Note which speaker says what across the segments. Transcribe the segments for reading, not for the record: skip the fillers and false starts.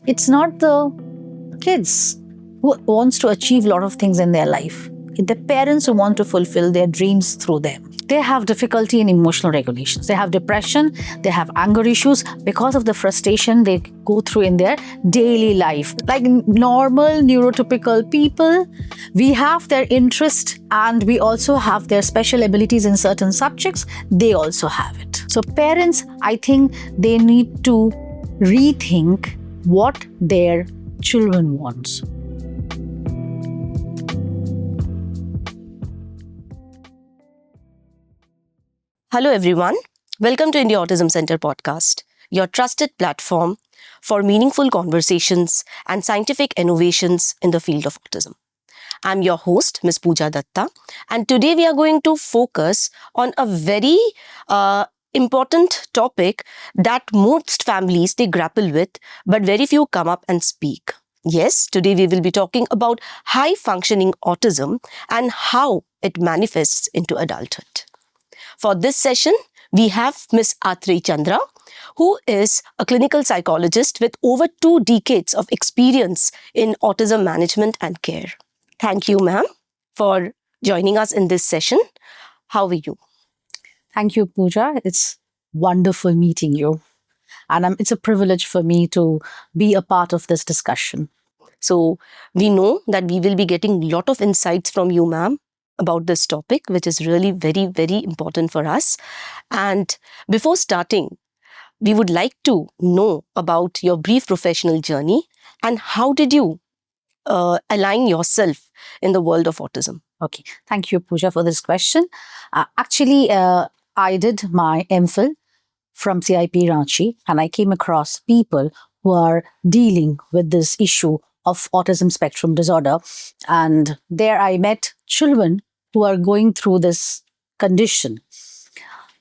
Speaker 1: it's not the kids who wants to achieve a lot of things in their life. It's the parents who want to fulfill their dreams through them. They have difficulty in emotional regulations. They have depression, they have anger issues because of the frustration they go through in their daily life. Like normal neurotypical people, we have their interest and we also have their special abilities in certain subjects. They also have it. So parents, I think they need to rethink what their children want.
Speaker 2: Hello everyone, welcome to India Autism Center podcast, your trusted platform for meaningful conversations and scientific innovations in the field of autism. I'm your host, Ms. Pooja Datta, and today we are going to focus on a very important topic that most families they grapple with, but very few come up and speak. Yes, today we will be talking about high functioning autism and how it manifests into adulthood. For this session, we have Ms. Atri Chandra, who is a clinical psychologist with over 2 decades of experience in autism management and care. Thank you, ma'am, for joining us in this session. How are you?
Speaker 1: Thank you, Pooja. It's wonderful meeting you. And it's a privilege for me to be a part of this discussion.
Speaker 2: So, we know that we will be getting a lot of insights from you, ma'am, about this topic, which is really very, very important for us. And before starting, we would like to know about your brief professional journey and how did you align yourself in the world of autism?
Speaker 1: Okay, thank you, Pooja, for this question. Actually, I did my MPhil from CIP Ranchi, and I came across people who are dealing with this issue of autism spectrum disorder. And there I met children who are going through this condition.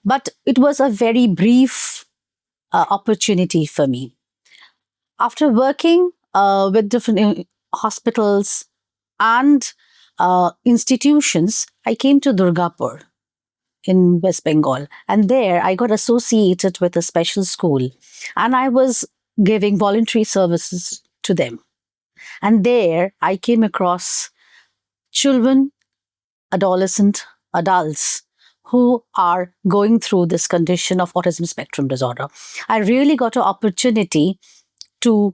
Speaker 1: But it was a very brief opportunity for me. After working with different hospitals and institutions, I came to Durgapur in West Bengal. And there I got associated with a special school. And I was giving voluntary services to them. And there I came across children, adolescent, adults who are going through this condition of autism spectrum disorder. I really got an opportunity to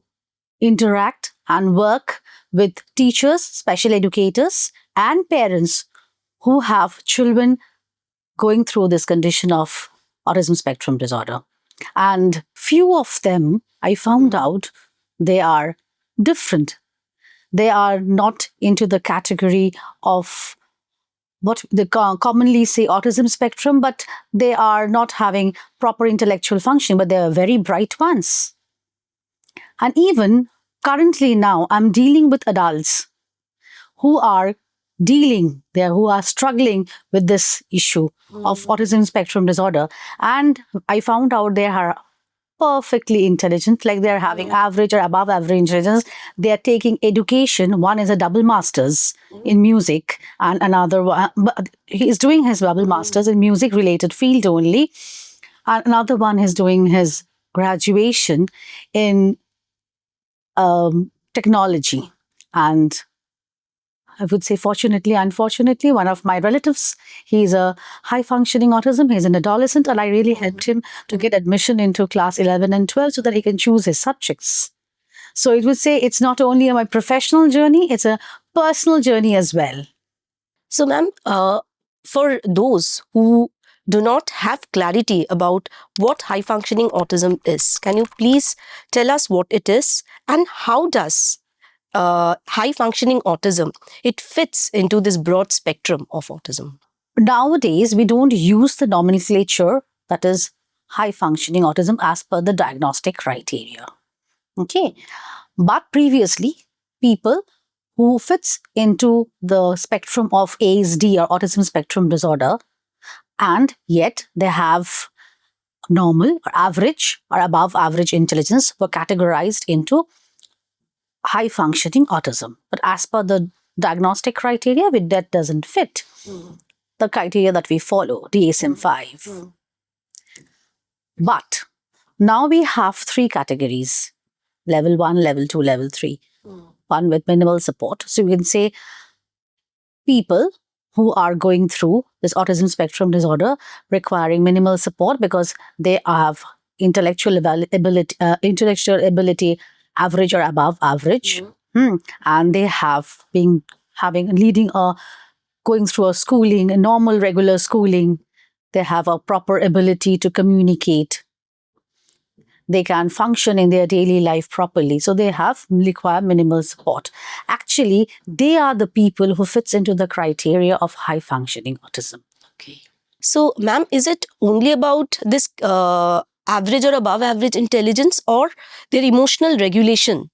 Speaker 1: interact and work with teachers, special educators, and parents who have children going through this condition of autism spectrum disorder. And few of them, I found out they are different. They are not into the category of what they commonly say autism spectrum, but they are not having proper intellectual function, but they are very bright ones. And even currently now, I'm dealing with adults who are struggling with this issue of autism spectrum disorder. And I found out they are perfectly intelligent, like they're having average or above average intelligence. They are taking education. One is a double master's in music, and another one, but he's doing his double master's in music related field only. And another one is doing his graduation in technology. And I would say fortunately, unfortunately, one of my relatives, he's a high-functioning autism. He's an adolescent, and I really helped him to get admission into class 11 and 12 so that he can choose his subjects. So it would say it's not only my professional journey, it's a personal journey as well.
Speaker 2: So, ma'am, for those who do not have clarity about what high-functioning autism is, can you please tell us what it is and how does high-functioning autism, it fits into this broad spectrum of autism?
Speaker 1: Nowadays, we don't use the nomenclature that is high-functioning autism as per the diagnostic criteria. Okay. But previously, people who fits into the spectrum of ASD or autism spectrum disorder, and yet they have normal or average or above average intelligence, were categorized into high-functioning autism. But as per the diagnostic criteria, that doesn't fit the criteria that we follow, DSM-5. But now we have 3 categories. level 1, level 2, level 3, one with minimal support. So you can say people who are going through this autism spectrum disorder requiring minimal support because they have intellectual ability average or above average. And they have been leading a going through a schooling, a normal regular schooling. They have a proper ability to communicate. They can function in their daily life properly. So they require minimal support. Actually, they are the people who fits into the criteria of high functioning autism.
Speaker 2: Okay. So, ma'am, is it only about this average or above average intelligence, or their emotional regulation,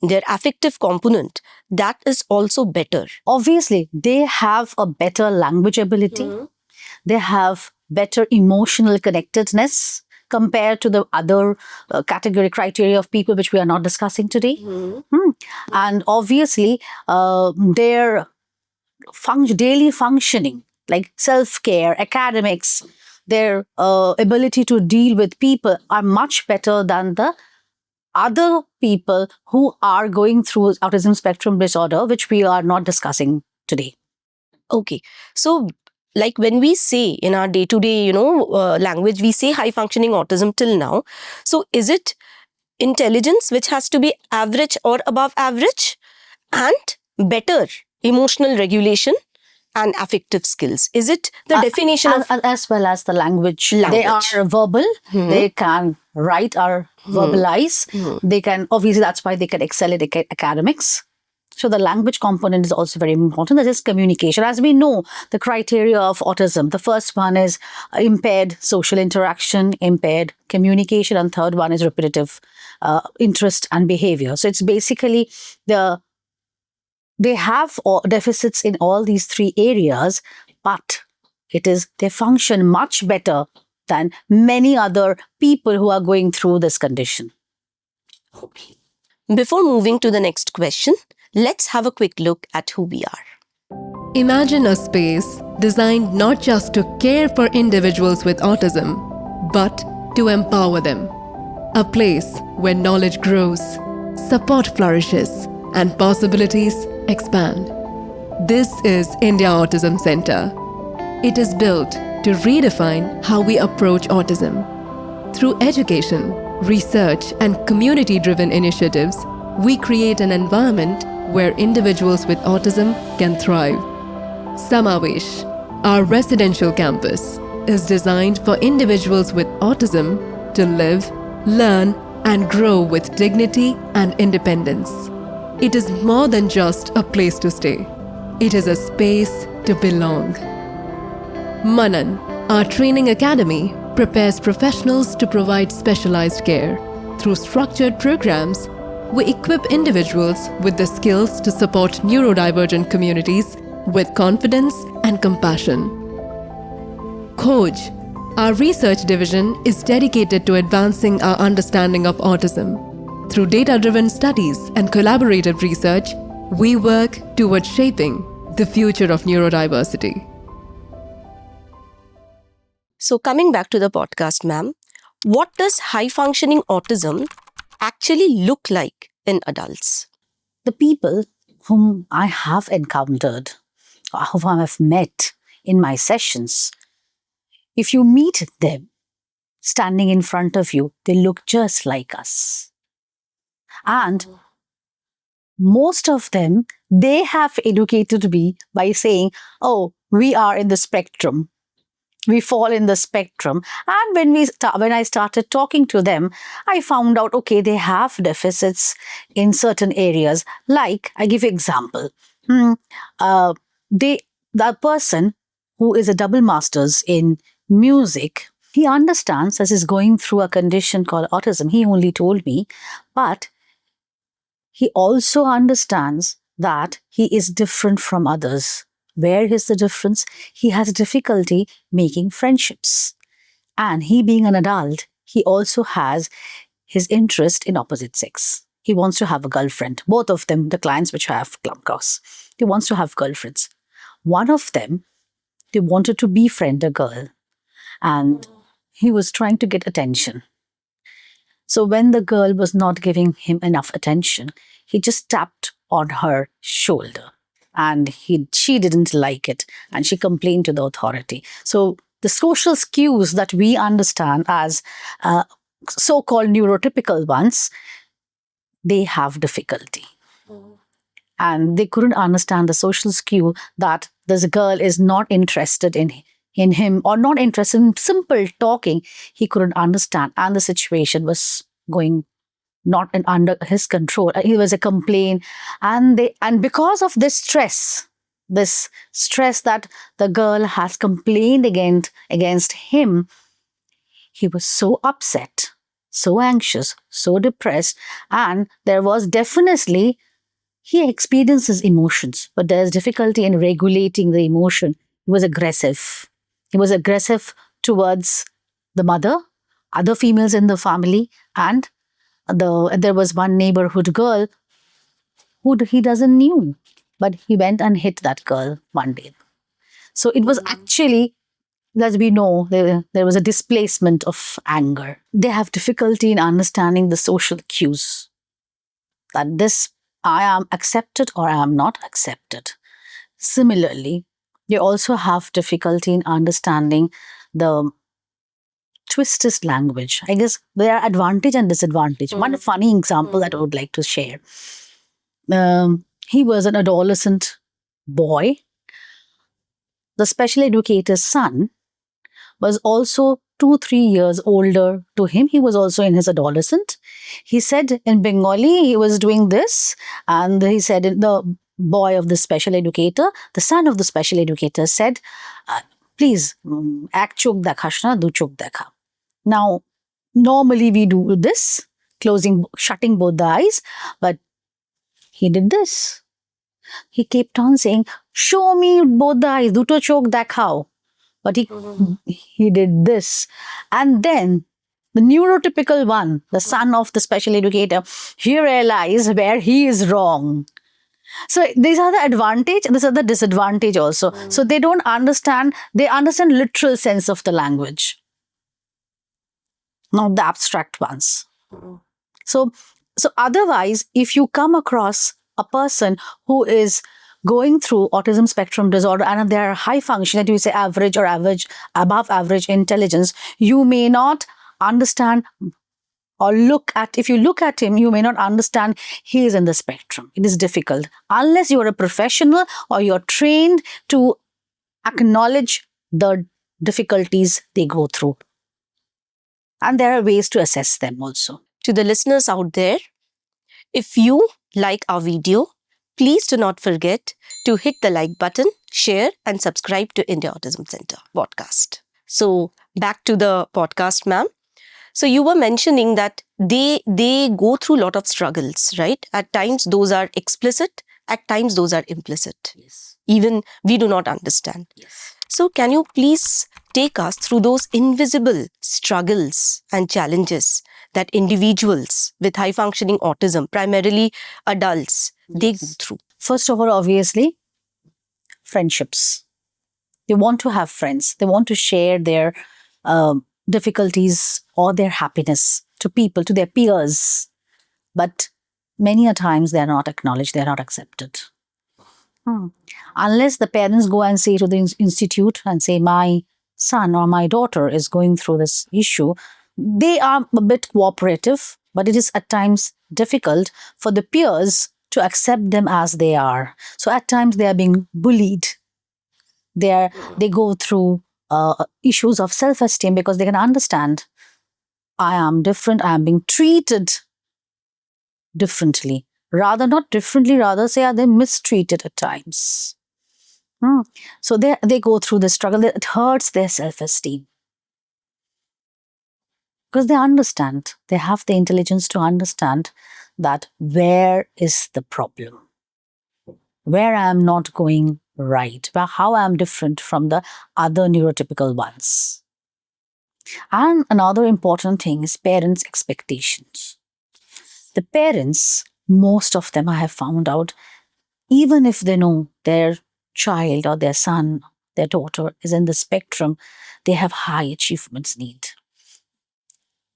Speaker 2: their affective component, that is also better?
Speaker 1: Obviously, they have a better language ability. They have better emotional connectedness compared to the other category criteria of people which we are not discussing today. And obviously, their daily functioning, like self-care, academics, their ability to deal with people are much better than the other people who are going through autism spectrum disorder, which we are not discussing today.
Speaker 2: Okay. So, like when we say in our day-to-day, language, we say high functioning autism till now. So, is it intelligence which has to be average or above average, and better emotional regulation and affective skills? Is it the definition of
Speaker 1: as well as the language? They
Speaker 2: Language.
Speaker 1: are verbal. They can write or verbalize. They can, obviously, that's why they can excel at academics. So the language component is also very important. That is communication. As we know, the criteria of autism, the first one is impaired social interaction, impaired communication, and third one is repetitive interest and behavior. So it's basically they have deficits in all these three areas, but they function much better than many other people who are going through this condition.
Speaker 2: Okay. Before moving to the next question, let's have a quick look at who we are.
Speaker 3: Imagine a space designed not just to care for individuals with autism, but to empower them. A place where knowledge grows, support flourishes, and possibilities expand. This is India Autism Center. It is built to redefine how we approach autism. Through education, research, and community-driven initiatives, we create an environment where individuals with autism can thrive. Samavesh, our residential campus, is designed for individuals with autism to live, learn, and grow with dignity and independence. It is more than just a place to stay. It is a space to belong. Manan, our training academy, prepares professionals to provide specialized care. Through structured programs, we equip individuals with the skills to support neurodivergent communities with confidence and compassion. Khoj, our research division, is dedicated to advancing our understanding of autism. Through data-driven studies and collaborative research, we work towards shaping the future of neurodiversity.
Speaker 2: So, coming back to the podcast, ma'am, what does high-functioning autism actually look like in adults?
Speaker 1: The people whom I have encountered, or whom I have met in my sessions, if you meet them standing in front of you, they look just like us. And most of them, they have educated me by saying, oh, we are in the spectrum. We fall in the spectrum. And when I started talking to them, I found out, okay, they have deficits in certain areas. Like, I give you example. The person who is a double master's in music, he understands as he's going through a condition called autism. He only told me, but he also understands that he is different from others. Where is the difference? He has difficulty making friendships. And he being an adult, he also has his interest in opposite sex. He wants to have a girlfriend. Both of them, the clients which I have come across, he wants to have girlfriends. One of them, they wanted to befriend a girl. And he was trying to get attention. So when the girl was not giving him enough attention, he just tapped on her shoulder, and she didn't like it, and she complained to the authority. So the social cues that we understand as so-called neurotypical ones, they have difficulty. And they couldn't understand the social cue that this girl is not interested in him, or not interested in simple talking. He couldn't understand, and the situation was going not under his control. He was a complaint, and because of this stress that the girl has complained against him, he was so upset, so anxious, so depressed, and there was definitely, he experiences emotions, but there's difficulty in regulating the emotion. He was aggressive. He was aggressive towards the mother, other females in the family, and there was one neighborhood girl who he doesn't knew, but he went and hit that girl one day. So it was actually, as we know, there was a displacement of anger. They have difficulty in understanding the social cues, that this, I am accepted or I am not accepted. Similarly, they also have difficulty in understanding the twisted language. I guess there are advantage and disadvantage. One funny example that I would like to share. He was an adolescent boy. The special educator's son was also 2-3 years older to him. He was also in his adolescent. He said in Bengali he was doing this, and he said, the boy of the special educator, the son of the special educator said, please, ek chok dekhash na, du chok dekha. Now, normally we do this, shutting both the eyes, but he did this. He kept on saying, show me both the eyes, duto chok dekhao. But he did this. And then the neurotypical one, the son of the special educator, he realized where he is wrong. So these are the advantage, these are the disadvantage also. So they don't understand, they understand literal sense of the language, not the abstract ones. So otherwise, if you come across a person who is going through autism spectrum disorder and they are high functioning, that you say average or above average intelligence, you may not understand, or if you look at him, you may not understand he is in the spectrum. It is difficult unless you are a professional or you're trained to acknowledge the difficulties they go through. And there are ways to assess them also.
Speaker 2: To the listeners out there, if you like our video, please do not forget to hit the like button, share, and subscribe to India Autism Center podcast. So back to the podcast, ma'am. So you were mentioning that they go through a lot of struggles, right? At times those are explicit, at times those are implicit.
Speaker 1: Yes.
Speaker 2: Even we do not understand.
Speaker 1: Yes.
Speaker 2: So can you please take us through those invisible struggles and challenges that individuals with high functioning autism, primarily adults, they go through?
Speaker 1: First of all, obviously, friendships. They want to have friends. They want to share their difficulties or their happiness to people, to their peers. But many a times they are not acknowledged, they are not accepted. Unless the parents go and say to the institute and say, my son or my daughter is going through this issue, they are a bit cooperative, but it is at times difficult for the peers to accept them as they are. So at times they are being bullied. They go through issues of self-esteem because they can understand, I am different, I am being treated differently. Rather, not differently, rather say, are they mistreated at times? So they go through the struggle. It hurts their self-esteem. Because they understand, they have the intelligence to understand that where is the problem? Where I am not going right, how I am different from the other neurotypical ones. And another important thing is parents' expectations. The parents, most of them I have found out, even if they know their child or their son, their daughter is in the spectrum, they have high achievements need.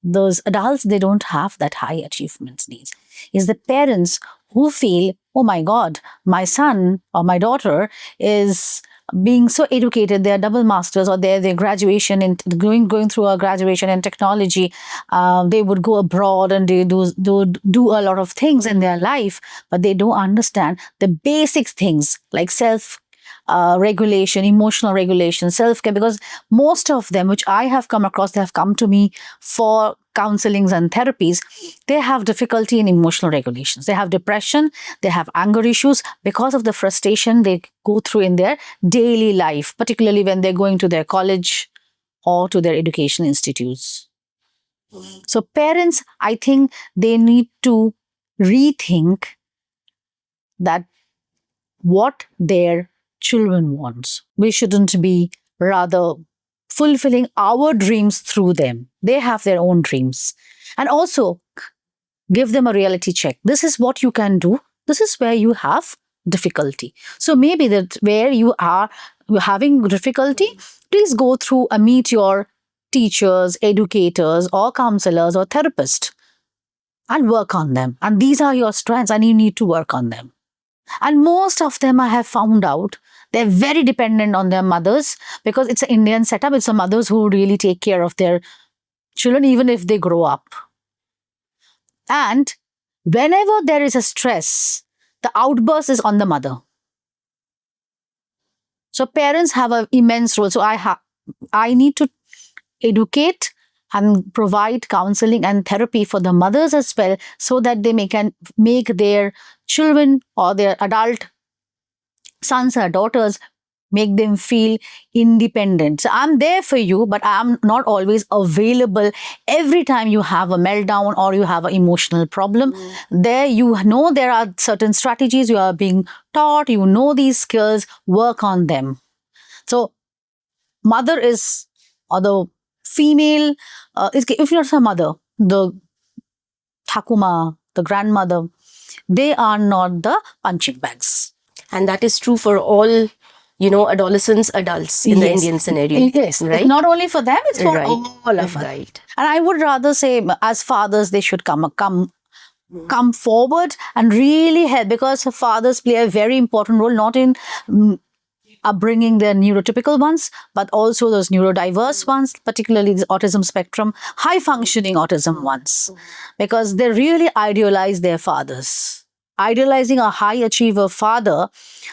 Speaker 1: those adults, they don't have that high achievement needs. It's the parents who feel, oh my God, my son or my daughter is being so educated, they're double masters or their graduation in going through a graduation in technology. They would go abroad and they do a lot of things in their life, but they don't understand the basic things like self regulation, emotional regulation, self care. Because most of them, which I have come across, they have come to me for counselings and therapies. They have difficulty in emotional regulations. They have depression, they have anger issues because of the frustration they go through in their daily life, particularly when they're going to their college or to their education institutes. So, parents, I think they need to rethink that what their children wants. We shouldn't be rather fulfilling our dreams through them. They have their own dreams. And also give them a reality check. This is what you can do. This is where you have difficulty. So maybe that where you are having difficulty, please go through and meet your teachers, educators, or counselors or therapists and work on them. And these are your strengths and you need to work on them. And most of them, I have found out, they're very dependent on their mothers because it's an Indian setup. It's the mothers who really take care of their children, even if they grow up. And whenever there is a stress, the outburst is on the mother. So parents have an immense role. So I need to educate and provide counseling and therapy for the mothers as well, so that they can make their children or their adult sons or daughters, make them feel independent. So I'm there for you, but I'm not always available every time you have a meltdown or you have an emotional problem. There, you know, there are certain strategies you are being taught, you know these skills, work on them. So mother is, or the female, if you're a mother, the Thakuma, the grandmother, they are not the punching bags.
Speaker 2: And that is true for all, adolescents, adults in the
Speaker 1: Yes.
Speaker 2: Indian scenario.
Speaker 1: Yes,
Speaker 2: right?
Speaker 1: It's not only for them, it's for
Speaker 2: Right.
Speaker 1: all of us.
Speaker 2: Right.
Speaker 1: And I would rather say, as fathers, they should come forward and really help, because fathers play a very important role, not in upbringing their neurotypical ones, but also those neurodiverse ones, particularly the autism spectrum, high functioning autism ones, because they really idealize their fathers. Idealizing a high achiever father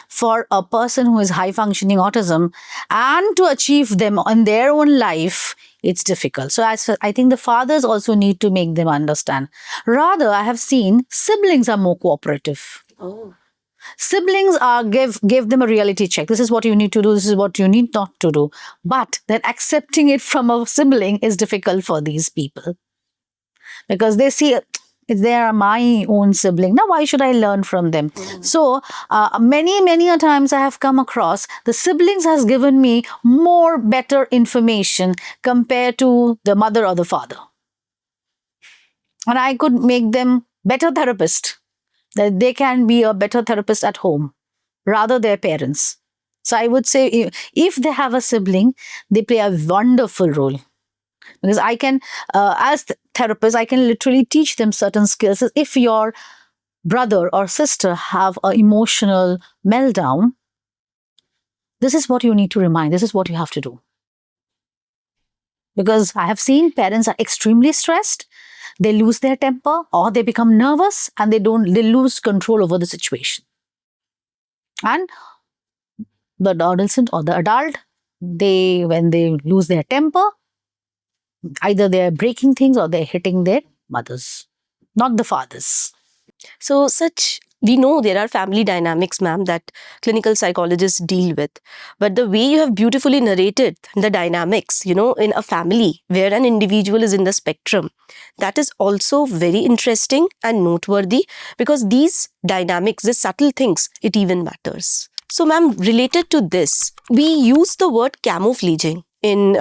Speaker 1: for a person who is high functioning autism and to achieve them in their own life, it's difficult. So I think the fathers also need to make them understand. Rather, I have seen siblings are more cooperative.
Speaker 2: Oh.
Speaker 1: Siblings are give them a reality check. This is what you need to do. This is what you need not to do. But then accepting it from a sibling is difficult for these people, because they see they are my own sibling. Now, why should I learn from them? So many a times I have come across the siblings has given me more better information compared to the mother or the father, and I could make them better therapist. That they can be a better therapist at home rather their parents. So I would say if they have a sibling, they play a wonderful role, because I can, as therapist, I can literally teach them certain skills. If your brother or sister have an emotional meltdown, this is what you need to remind. This is what you have to do. Because I have seen parents are extremely stressed. They lose their temper or they become nervous and they lose control over the situation. And the adolescent or the adult, when they lose their temper, either they're breaking things or they're hitting their mothers, not the fathers.
Speaker 2: So we know there are family dynamics, ma'am, that clinical psychologists deal with. But the way you have beautifully narrated the dynamics, in a family where an individual is in the spectrum, that is also very interesting and noteworthy, because these dynamics, these subtle things, it even matters. So, ma'am, related to this, we use the word camouflaging in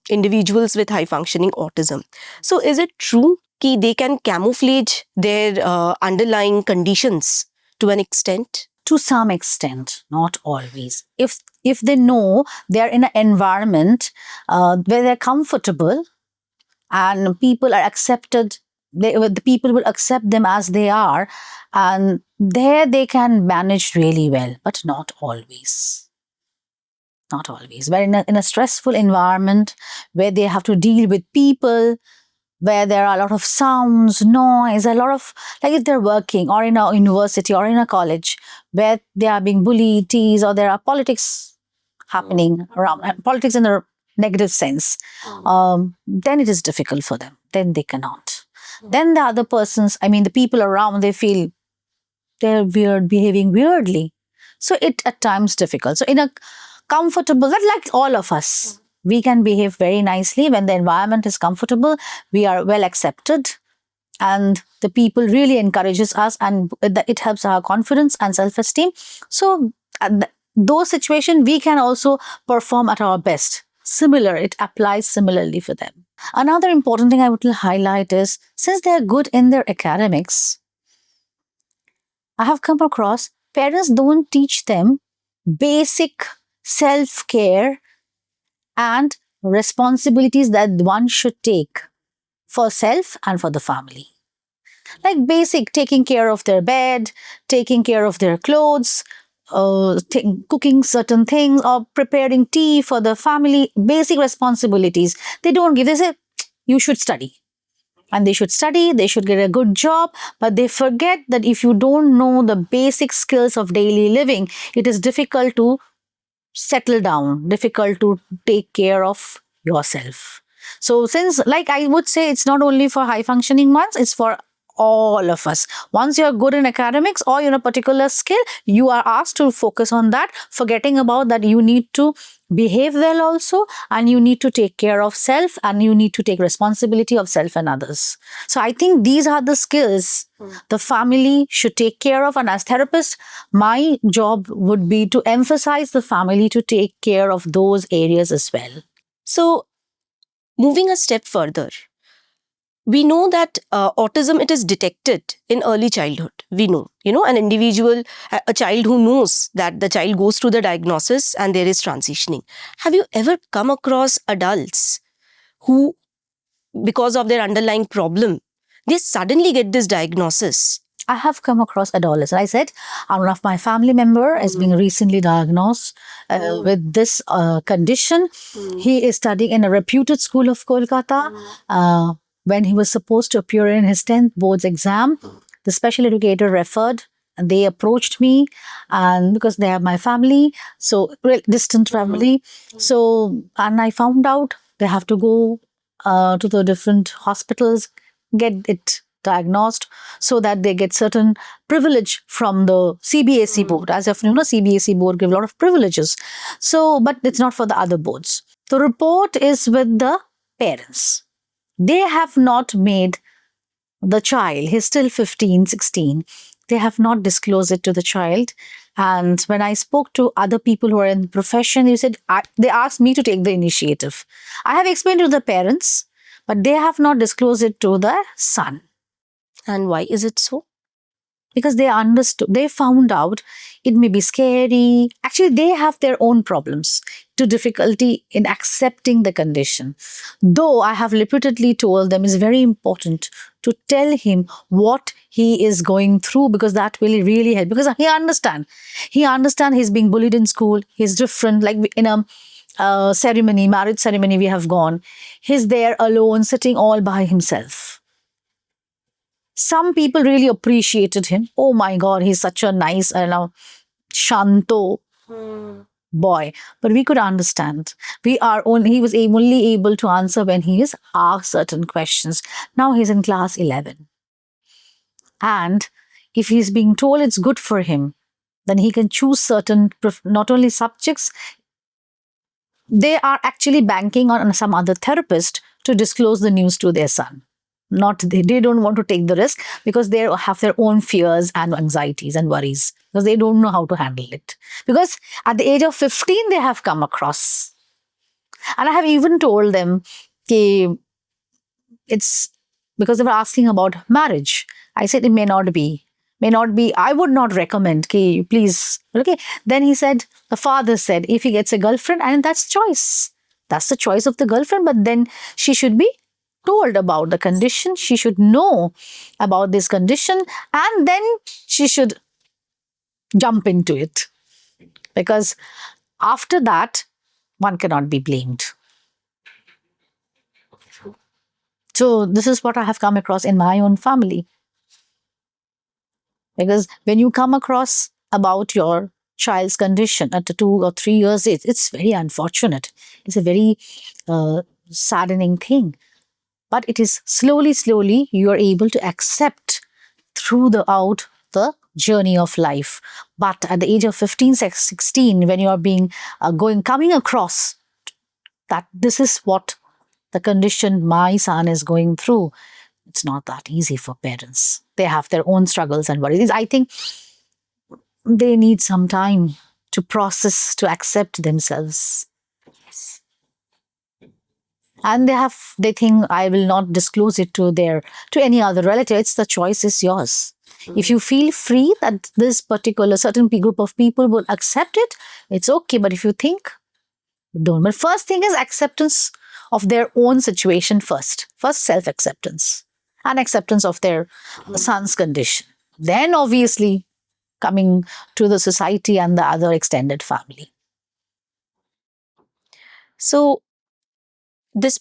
Speaker 2: individuals with high functioning autism. So, is it true that they can camouflage their underlying conditions to an extent?
Speaker 1: To some extent, not always. If they know they're in an environment where they're comfortable and people are accepted. The people will accept them as they are, and there they can manage really well, but not always. Not always. But in a stressful environment where they have to deal with people, where there are a lot of sounds, noise, a lot of, like if they're working or in a university or in a college where they are being bullied, teased, or there are politics happening around, politics in a negative sense, then it is difficult for them. Then they cannot. Then the other persons, I mean, the people around, they feel they're weird, behaving weirdly. So it at times difficult. So in a comfortable, that like all of us, we can behave very nicely when the environment is comfortable, we are well accepted, and the people really encourages us, and it helps our confidence and self-esteem. So those situations we can also perform at our best. Similar, it applies similarly for them. Another important thing I would highlight is, since they're good in their academics, I have come across parents don't teach them basic self-care and responsibilities that one should take for self and for the family. Like basic taking care of their bed, taking care of their clothes, cooking certain things, or preparing tea for the family, basic responsibilities. They don't give. They say, you should study. And they should study, they should get a good job, but they forget that if you don't know the basic skills of daily living, it is difficult to settle down, difficult to take care of yourself. So since, like I would say, it's not only for high functioning ones, it's for all of us. Once you're good in academics or in a particular skill, you are asked to focus on that, forgetting about that you need to behave well also, and you need to take care of self, and you need to take responsibility of self and others. So I think these are the skills the family should take care of, and as therapist, my job would be to emphasize the family to take care of those areas as well.
Speaker 2: So, moving a step further, we know that autism, it is detected in early childhood. We know, an individual, a child who knows that the child goes through the diagnosis and there is transitioning. Have you ever come across adults who, because of their underlying problem, they suddenly get this diagnosis?
Speaker 1: I have come across adolescents. I said, one of my family member is being recently diagnosed with this condition. He is studying in a reputed school of Kolkata. When he was supposed to appear in his 10th boards exam, the special educator referred, and they approached me, and because they are my family, so distant family. So, and I found out they have to go to the different hospitals, get it diagnosed, so that they get certain privilege from the CBSE board. As of CBSE board give a lot of privileges. So, but it's not for the other boards. The report is with the parents. They have not made the child, he's still 15, 16. They have not disclosed it to the child. And when I spoke to other people who are in the profession, they asked me to take the initiative. I have explained to the parents, but they have not disclosed it to the son.
Speaker 2: And why is it so?
Speaker 1: Because they understood, they found out it may be scary. Actually, they have their own problems, to difficulty in accepting the condition. Though I have repeatedly told them it's very important to tell him what he is going through, because that will really help. Because he understand he's being bullied in school. He's different. Like in a ceremony, marriage ceremony we have gone, he's there alone, sitting all by himself. Some people really appreciated him. Oh my God, he's such a nice, shanto boy. But we could understand. He was only able to answer when he is asked certain questions. Now he's in class 11. And if he's being told it's good for him, then he can choose certain, not only subjects, they are actually banking on some other therapist to disclose the news to their son. They don't want to take the risk, because they have their own fears and anxieties and worries, because they don't know how to handle it. Because at the age of 15, they have come across. And I have even told them, it's because they were asking about marriage. I said, it may not be. I would not recommend, please. Okay. Then the father said, if he gets a girlfriend, and that's choice. That's the choice of the girlfriend, but then she should be told about the condition. She should know about this condition, and then she should jump into it. Because after that, one cannot be blamed. So, this is what I have come across in my own family. Because when you come across about your child's condition at the 2 or 3 years age, it's very unfortunate. It's a very saddening thing. But it is slowly, you are able to accept throughout the journey of life. But at the age of 15, 16, when you are being coming across that this is what the condition my son is going through, it's not that easy for parents. They have their own struggles and worries. I think they need some time to process, to accept themselves. And they think, I will not disclose it to any other relative. It's the choice is yours. If you feel free that this particular certain group of people will accept it, it's okay. But if you think, don't. But first thing is acceptance of their own situation first. First, self-acceptance and acceptance of their son's condition. Then, obviously, coming to the society and the other extended family.
Speaker 2: So, this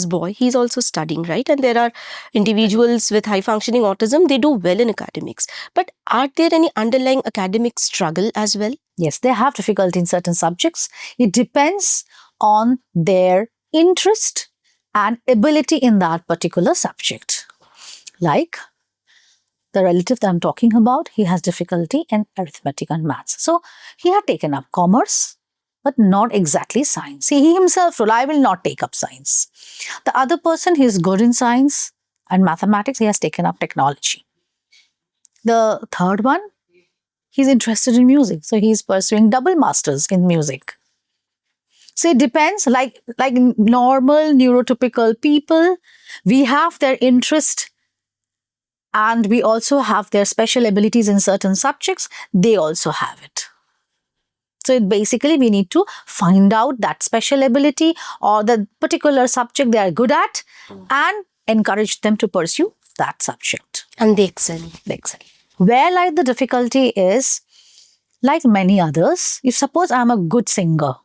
Speaker 2: boy, he's also studying, right? And there are individuals with high functioning autism, they do well in academics. But are there any underlying academic struggle as well?
Speaker 1: Yes, they have difficulty in certain subjects. It depends on their interest and ability in that particular subject. Like the relative that I'm talking about, he has difficulty in arithmetic and maths. So he had taken up commerce, but not exactly science. See, he himself told, I will not take up science. The other person, he is good in science and mathematics, he has taken up technology. The third one, he's interested in music. So he's pursuing double masters in music. So it depends, like normal neurotypical people, we have their interest and we also have their special abilities in certain subjects. They also have it. So basically, we need to find out that special ability or the particular subject they are good at and encourage them to pursue that subject.
Speaker 2: And they excel.
Speaker 1: Where like the difficulty is, like many others, if suppose I'm a good singer,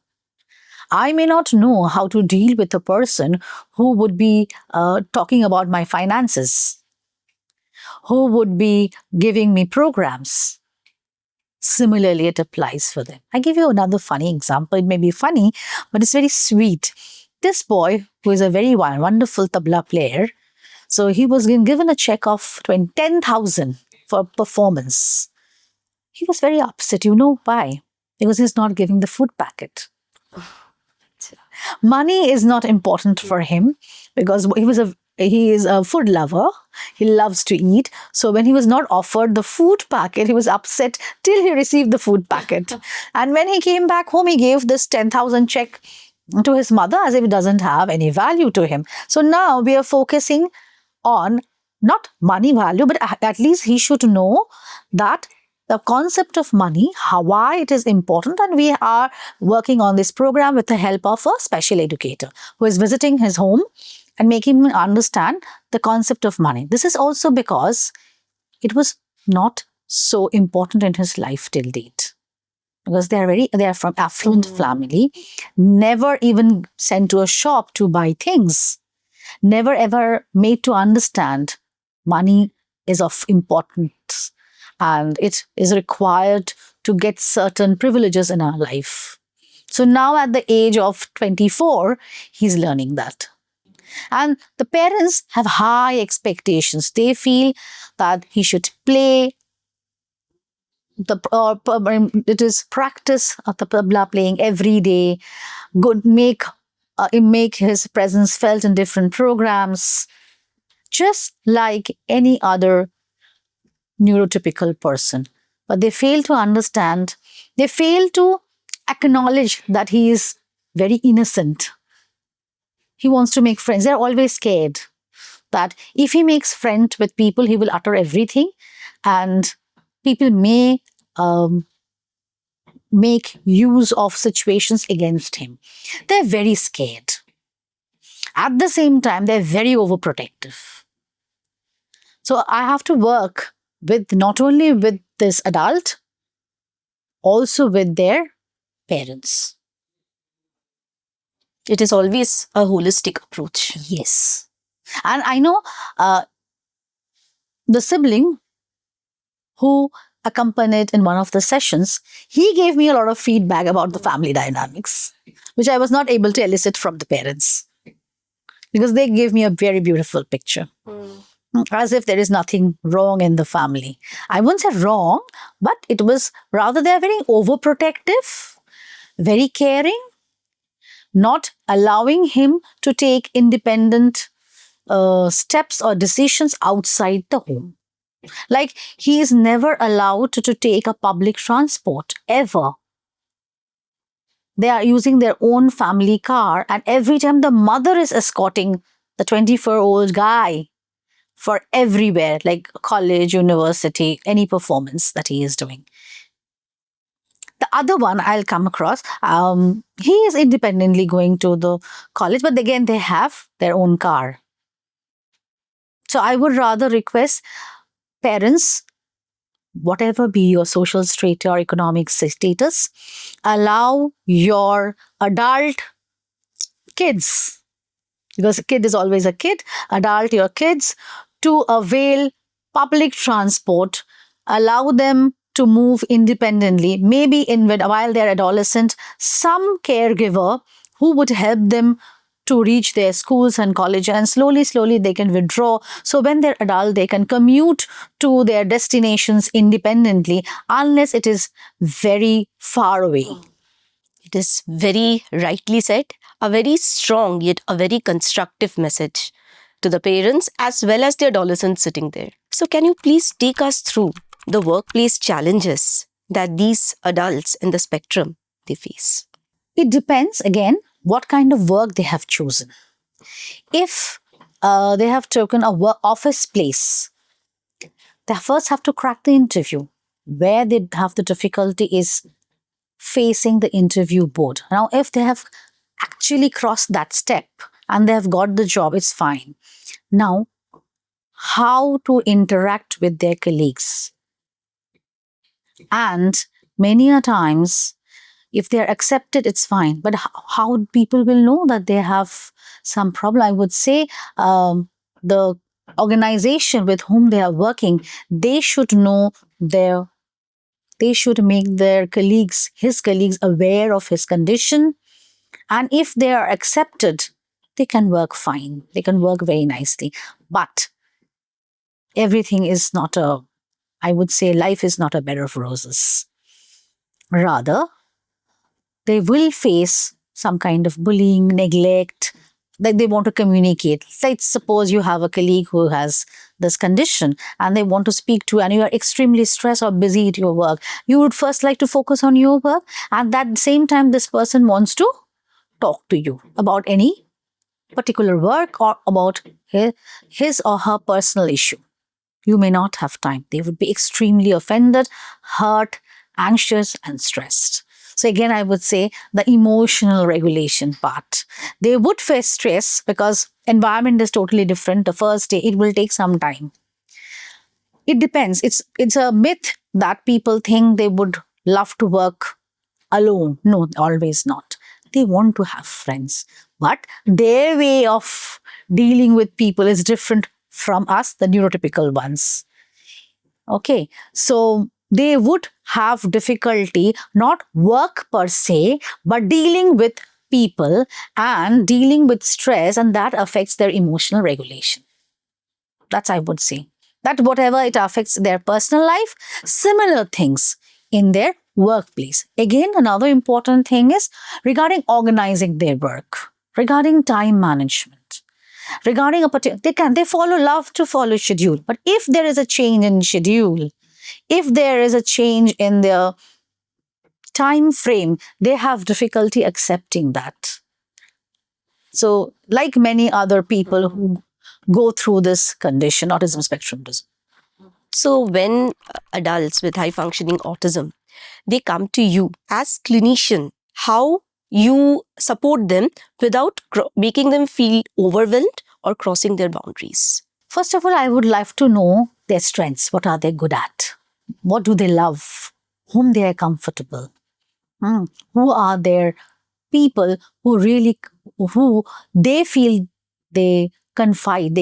Speaker 1: I may not know how to deal with a person who would be talking about my finances, who would be giving me programs. Similarly, it applies for them. I give you another funny example. It may be funny, but it's very sweet. This boy, who is a very wonderful tabla player, so he was given a check of 10,000 for performance. He was very upset. You know why? Because he's not giving the food packet. Money is not important for him because he is a food lover. He loves to eat. So when he was not offered the food packet, he was upset till he received the food packet. And when he came back home, he gave this 10,000 check to his mother as if it doesn't have any value to him. So now we are focusing on not money value, but at least he should know that the concept of money, why it is important, and we are working on this program with the help of a special educator who is visiting his home and making him understand the concept of money. This is also because it was not so important in his life till date. Because they are from affluent family, never even sent to a shop to buy things, never ever made to understand money is of importance and it is required to get certain privileges in our life. So now at the age of 24, he's learning that. And the parents have high expectations. They feel that he should play, it is practice of the tabla playing every day, make his presence felt in different programs, just like any other neurotypical person. But they fail to understand, they fail to acknowledge that he is very innocent. He wants to make friends. They're always scared that if he makes friends with people, he will utter everything and people may make use of situations against him. They're very scared. At the same time, they're very overprotective. So I have to work with not only with this adult, also with their parents.
Speaker 2: It is always a holistic approach.
Speaker 1: Yes. And I know the sibling who accompanied in one of the sessions, he gave me a lot of feedback about the family dynamics, which I was not able to elicit from the parents because they gave me a very beautiful picture. As if there is nothing wrong in the family. I wouldn't say wrong, but it was rather they're very overprotective, very caring, not allowing him to take independent steps or decisions outside the home. Like he is never allowed to take a public transport ever. They are using their own family car, and every time the mother is escorting the 24-year-old guy for everywhere, like college, university, any performance that he is doing. The other one I'll come across, he is independently going to the college, but again, they have their own car. So I would rather request parents, whatever be your social strata or economic status, allow your adult kids, because a kid is always a kid, adult your kids, to avail public transport, allow them to move independently, maybe while they're adolescent, some caregiver who would help them to reach their schools and college, and slowly they can withdraw. So when they're adult, they can commute to their destinations independently unless it is very far away.
Speaker 2: It is very rightly said, a very strong yet a very constructive message to the parents as well as the adolescents sitting there. So can you please take us through the workplace challenges that these adults in the spectrum they face?
Speaker 1: It depends, again, what kind of work they have chosen. If they have taken a office place, they first have to crack the interview. Where they have the difficulty is facing the interview board. Now, if they have actually crossed that step and they have got the job, it's fine. Now, how to interact with their colleagues. And many a times, if they're accepted, it's fine. But how people will know that they have some problem? I would say the organization with whom they are working, they should know they should make their colleagues, his colleagues, aware of his condition. And if they are accepted, they can work fine. They can work very nicely. But everything is not I would say life is not a bed of roses. Rather, they will face some kind of bullying, neglect, that they want to communicate. Let's suppose you have a colleague who has this condition and they want to speak to, and you are extremely stressed or busy at your work. You would first like to focus on your work, and at the same time, this person wants to talk to you about any particular work or about his or her personal issue. You may not have time. They would be extremely offended, hurt, anxious, and stressed. So again, I would say the emotional regulation part. They would face stress because environment is totally different. The first day, it will take some time. It depends. It's a myth that people think they would love to work alone. No, always not. They want to have friends. But their way of dealing with people is different from us, the neurotypical ones. Okay, so they would have difficulty, not work per se, but dealing with people and dealing with stress, and that affects their emotional regulation. That's, I would say, that whatever it affects their personal life, similar things in their workplace. Again, another important thing is regarding organizing their work, regarding time management, regarding a particular, love to follow schedule. But if there is a change in schedule, if there is a change in their time frame, they have difficulty accepting that. So, like many other people who go through this condition, autism spectrum disorder.
Speaker 2: So when adults with high functioning autism, they come to you as clinician, how you support them without making them feel overwhelmed or crossing their boundaries?
Speaker 1: First of all, I would love to know their strengths. What are they good at? What do they love? Whom they are comfortable? Who are their people who they feel they can confide,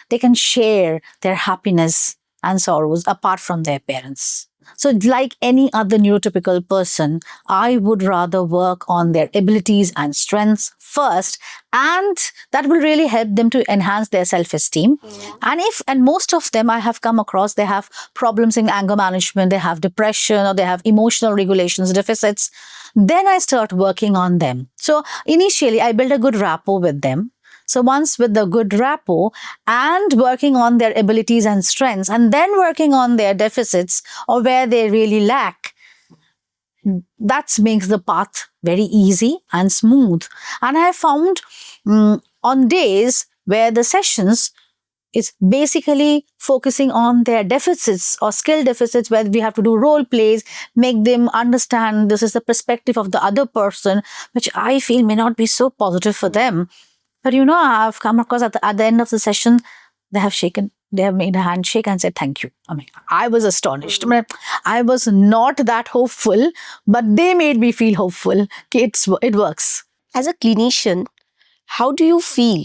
Speaker 1: they can share their happiness and sorrows apart from their parents. So, like any other neurotypical person, I would rather work on their abilities and strengths first, and that will really help them to enhance their self-esteem. And most of them I have come across, they have problems in anger management, they have depression, or they have emotional regulations deficits. Then I start working on them. So initially, I build a good rapport with them. So once with the good rapport and working on their abilities and strengths, and then working on their deficits or where they really lack, that makes the path very easy and smooth. And I found on days where the sessions is basically focusing on their deficits or skill deficits, where we have to do role plays, make them understand this is the perspective of the other person, which I feel may not be so positive for them. But I've come across at the end of the session, they have made a handshake and said thank you. I mean, I was astonished. I was not that hopeful, but they made me feel hopeful. It works.
Speaker 2: As a clinician, how do you feel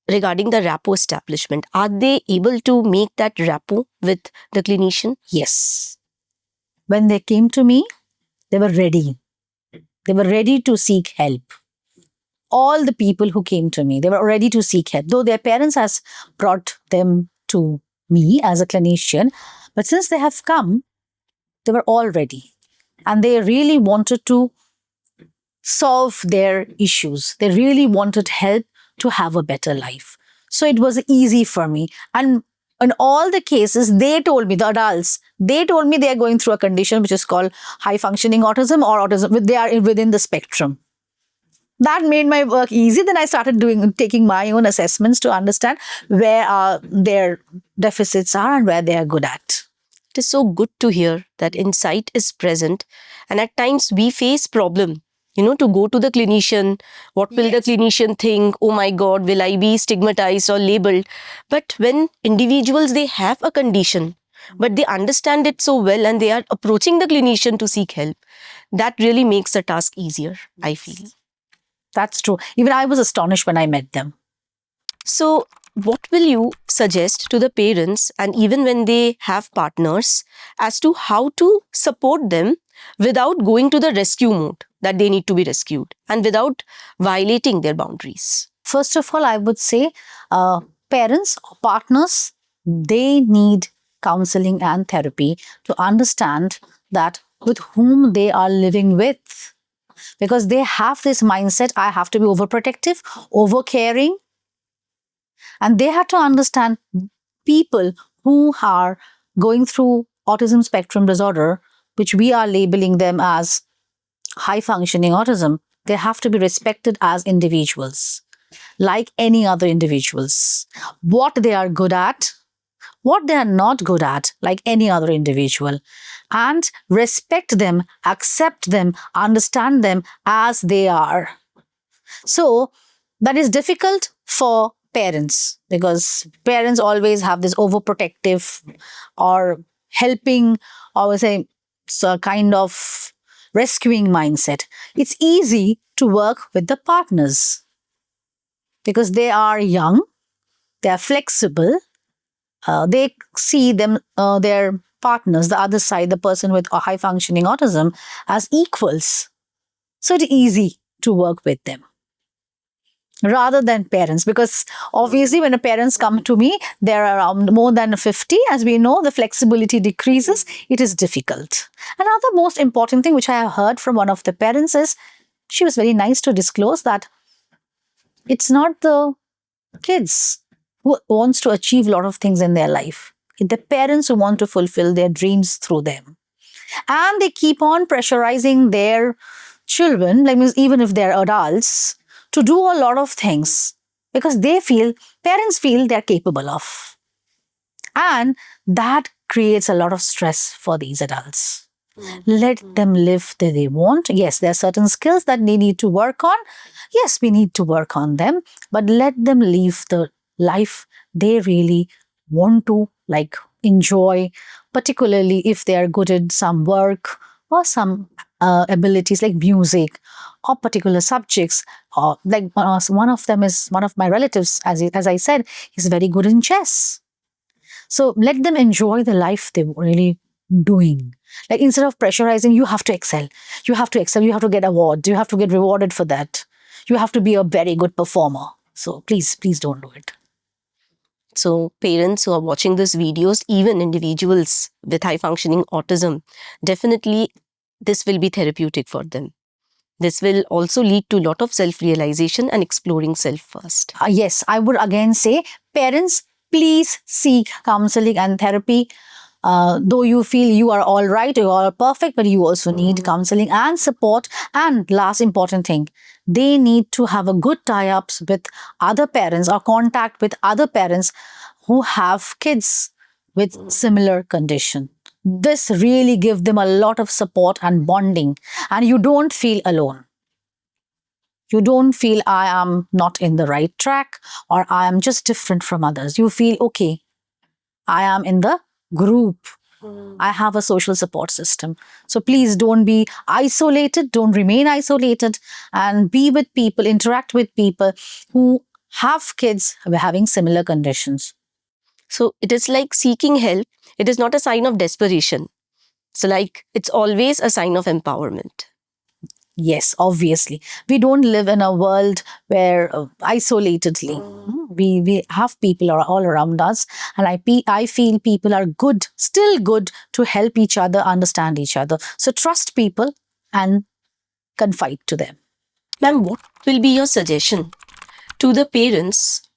Speaker 2: regarding the rapport establishment? Are they able to make that rapport with the clinician?
Speaker 1: Yes. When they came to me, they were ready. They were ready to seek help. All the people who came to me, they were ready to seek help, though their parents has brought them to me as a clinician. But since they have come, they were all ready. And they really wanted to solve their issues. They really wanted help to have a better life. So it was easy for me. And in all the cases, they told me, the adults, they told me they are going through a condition which is called high functioning autism or autism. They are within the spectrum. That made my work easy. Then I started taking my own assessments to understand where their deficits are and where they are good at.
Speaker 2: It is so good to hear that insight is present, and at times we face problem, to go to the clinician. What will the clinician think? Oh my God, will I be stigmatized or labeled? But when individuals, they have a condition, but they understand it so well and they are approaching the clinician to seek help, that really makes the task easier, I feel.
Speaker 1: That's true. Even I was astonished when I met them.
Speaker 2: So, what will you suggest to the parents, and even when they have partners, as to how to support them without going to the rescue mode, that they need to be rescued, and without violating their boundaries?
Speaker 1: First of all, I would say parents or partners, they need counseling and therapy to understand that with whom they are living with. Because they have this mindset, I have to be overprotective, overcaring. And they have to understand people who are going through autism spectrum disorder, which we are labeling them as high functioning autism. They have to be respected as individuals, like any other individuals. What they are good at, what they are not good at, like any other individual. And respect them, accept them, understand them as they are. So that is difficult for parents, because parents always have this overprotective or helping, or say, so kind of rescuing mindset. It's easy to work with the partners because they are young, they are flexible, they see their partners, the other side, the person with a high functioning autism, as equals. So it's easy to work with them rather than parents, because obviously when the parents come to me, they're around more than 50. As we know, the flexibility decreases. It is difficult. Another most important thing which I have heard from one of the parents is, she was very nice to disclose that it's not the kids who wants to achieve a lot of things in their life. It's the parents who want to fulfill their dreams through them. And they keep on pressurizing their children, like even if they're adults, to do a lot of things because parents feel they're capable of. And that creates a lot of stress for these adults. Let them live the they want. Yes, there are certain skills that they need to work on. Yes, we need to work on them, but let them live the life they really want to, like, enjoy, particularly if they are good at some work or some abilities like music or particular subjects. Or like one of them is one of my relatives, as I said, he's very good in chess. So let them enjoy the life they're really doing. Like, instead of pressurizing, you have to excel. You have to excel. You have to get awards. You have to get rewarded for that. You have to be a very good performer. So please, please don't do it.
Speaker 2: So parents who are watching these videos, even individuals with high functioning autism, definitely this will be therapeutic for them. This will also lead to a lot of self-realization and exploring self first.
Speaker 1: Yes, I would again say, parents, please seek counseling and therapy. Though you feel you are all right, you are perfect, but you also need counseling and support. And last important thing, they need to have a good tie-ups with other parents or contact with other parents who have kids with similar condition. This really gives them a lot of support and bonding, and you don't feel alone. You don't feel I am not in the right track or I am just different from others. You feel, okay, I am in the group. I have a social support system. So please don't be isolated, don't remain isolated, and be with people, interact with people who have kids having similar conditions.
Speaker 2: So it is like seeking help. It is not a sign of desperation. So like it's always a sign of empowerment.
Speaker 1: Yes, obviously. We don't live in a world where isolatedly. We have people all around us, and I feel people are good, still good to help each other, understand each other. So trust people and confide to them.
Speaker 2: Ma'am, what will be your suggestion to the parents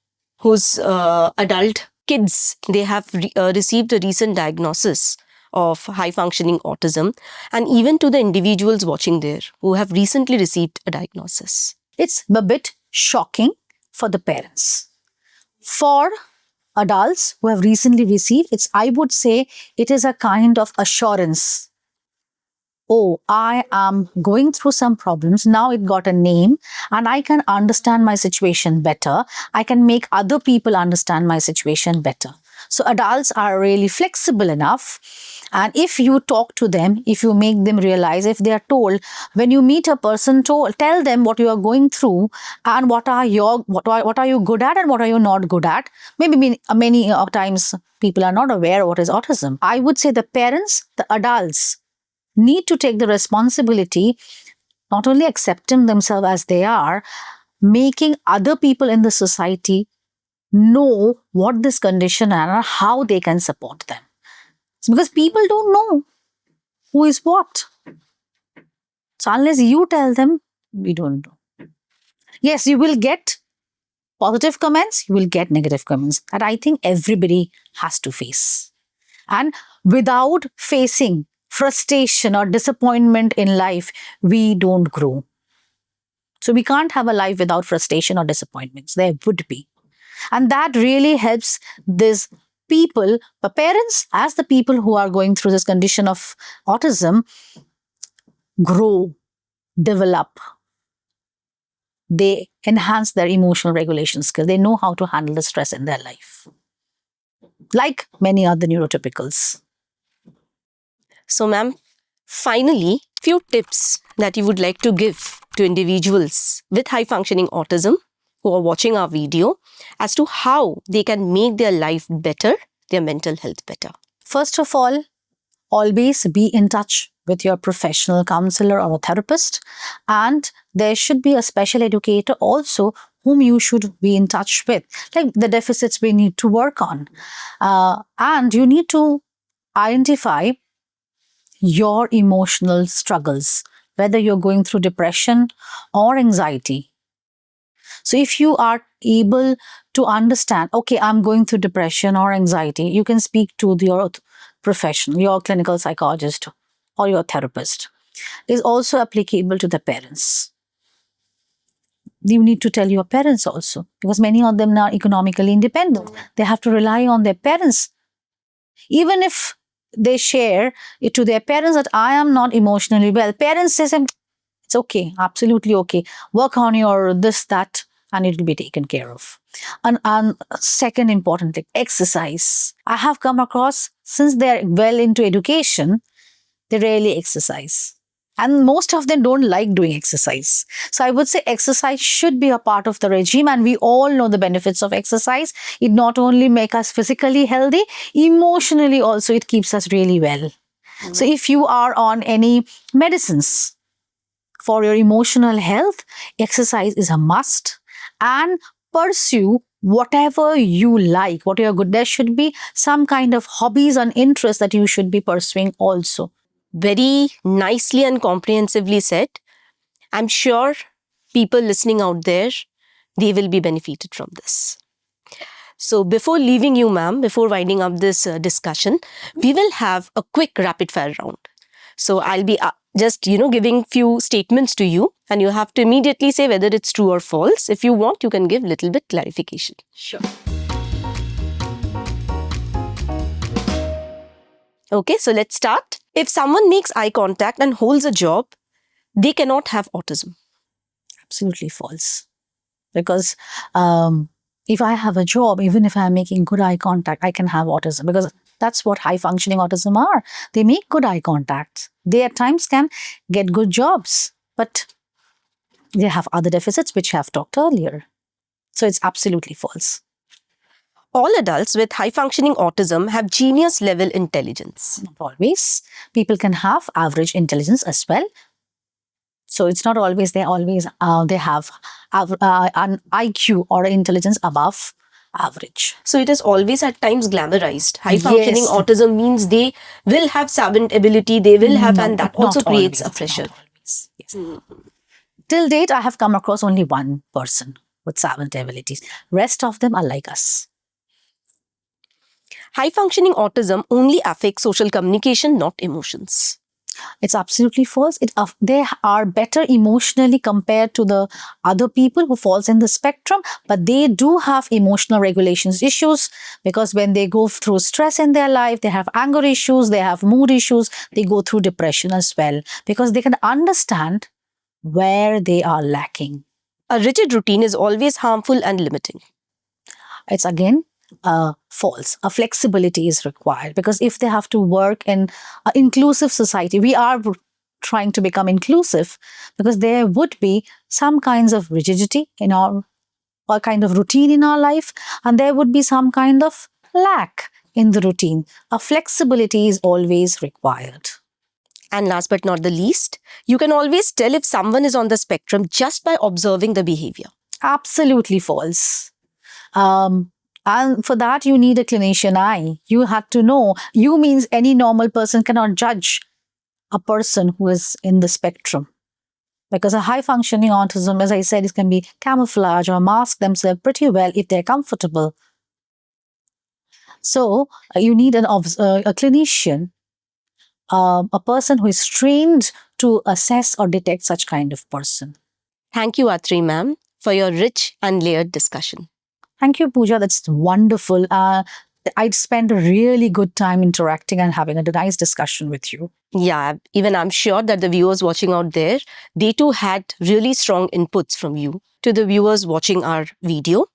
Speaker 2: whose adult kids, they have received a recent diagnosis of high functioning autism, and even to the individuals watching there who have recently received a diagnosis?
Speaker 1: It's a bit shocking for the parents. For adults who have recently received, I would say it is a kind of assurance. Oh, I am going through some problems. Now it got a name and I can understand my situation better. I can make other people understand my situation better. So adults are really flexible enough. And if you talk to them, if you make them realize, if they are told, when you meet a person, tell them what you are going through and what are you good at and what are you not good at. Maybe many times people are not aware what is autism. I would say the parents, the adults, need to take the responsibility, not only accepting themselves as they are, making other people in the society know what this condition and how they can support them. It's because people don't know who is what. So unless you tell them, we don't know. Yes, you will get positive comments, you will get negative comments. And I think everybody has to face. And without facing frustration or disappointment in life, we don't grow. So we can't have a life without frustration or disappointments. There would be. And that really helps these people, the parents, as the people who are going through this condition of autism, grow, develop. They enhance their emotional regulation skill. They know how to handle the stress in their life, like many other neurotypicals.
Speaker 2: So ma'am, finally, few tips that you would like to give to individuals with high functioning autism who are watching our video as to how they can make their life better, their mental health better.
Speaker 1: First of all, always be in touch with your professional counselor or a therapist, and there should be a special educator also whom you should be in touch with, like the deficits we need to work on. And you need to identify your emotional struggles, whether you're going through depression or anxiety. So if you are able to understand, okay, I'm going through depression or anxiety, you can speak to your professional, your clinical psychologist or your therapist. Is also applicable to the parents. You need to tell your parents also, because many of them are economically independent. They have to rely on their parents. Even if they share it to their parents that I am not emotionally well. Parents say, it's okay, absolutely okay. Work on your this, that, and it will be taken care of. And second important thing, exercise. I have come across, since they're well into education, they rarely exercise. And most of them don't like doing exercise. So I would say exercise should be a part of the regime, and we all know the benefits of exercise. It not only makes us physically healthy, emotionally also it keeps us really well. So if you are on any medicines for your emotional health, exercise is a must, and pursue whatever you like, what you're good. There should be some kind of hobbies and interests that you should be pursuing also.
Speaker 2: Very nicely and comprehensively said. I'm sure people listening out there, they will be benefited from this. So before leaving you, ma'am, before winding up this discussion, we will have a quick rapid fire round. So I'll be just, giving few statements to you, and you have to immediately say whether it's true or false. If you want, you can give little bit clarification.
Speaker 1: Sure.
Speaker 2: Okay, so let's start. If someone makes eye contact and holds a job, they cannot have autism.
Speaker 1: Absolutely false. Because if I have a job, even if I'm making good eye contact, I can have autism, because that's what high functioning autism are. They make good eye contact. They at times can get good jobs, but they have other deficits which I have talked earlier. So it's absolutely false.
Speaker 2: All adults with high functioning autism have genius level intelligence.
Speaker 1: Not always. People can have average intelligence as well. So it's not always they have an IQ or intelligence above average.
Speaker 2: So it is always at times glamorized. High functioning
Speaker 1: Yes.
Speaker 2: autism means they will have savant ability, they will have, and that also
Speaker 1: Not
Speaker 2: creates
Speaker 1: always,
Speaker 2: a pressure.
Speaker 1: not always. Yes. Till date, I have come across only one person with savant abilities. Rest of them are like us.
Speaker 2: High functioning autism only affects social communication, not emotions.
Speaker 1: It's absolutely false. They are better emotionally compared to the other people who falls in the spectrum, but they do have emotional regulations issues, because when they go through stress in their life, they have anger issues, they have mood issues, they go through depression as well, because they can understand where they are lacking.
Speaker 2: A rigid routine is always harmful and limiting.
Speaker 1: It's again false. A flexibility is required, because if they have to work in an inclusive society, we are trying to become inclusive, because there would be some kinds of rigidity in our, or kind of routine in our life, and there would be some kind of lack in the routine. A flexibility is always required.
Speaker 2: And last but not the least, you can always tell if someone is on the spectrum just by observing the behavior.
Speaker 1: Absolutely false. And for that, you need a clinician eye. You have to know. You means any normal person cannot judge a person who is in the spectrum. Because a high functioning autism, as I said, it can be camouflage or mask themselves pretty well if they're comfortable. So you need a clinician, a person who is trained to assess or detect such kind of person.
Speaker 2: Thank you, Atri ma'am, for your rich and layered discussion.
Speaker 1: Thank you, Pooja. That's wonderful. I'd spent a really good time interacting and having a nice discussion with you.
Speaker 2: Yeah, even I'm sure that the viewers watching out there, they too had really strong inputs from you. To the viewers watching our video,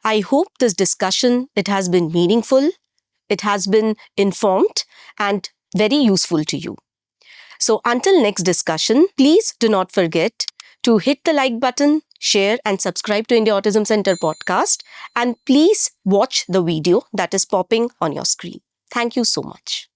Speaker 2: I hope this discussion, it has been meaningful, it has been informed and very useful to you. So until next discussion, please do not forget to hit the like button, share and subscribe to India Autism Center podcast, and please watch the video that is popping on your screen. Thank you so much.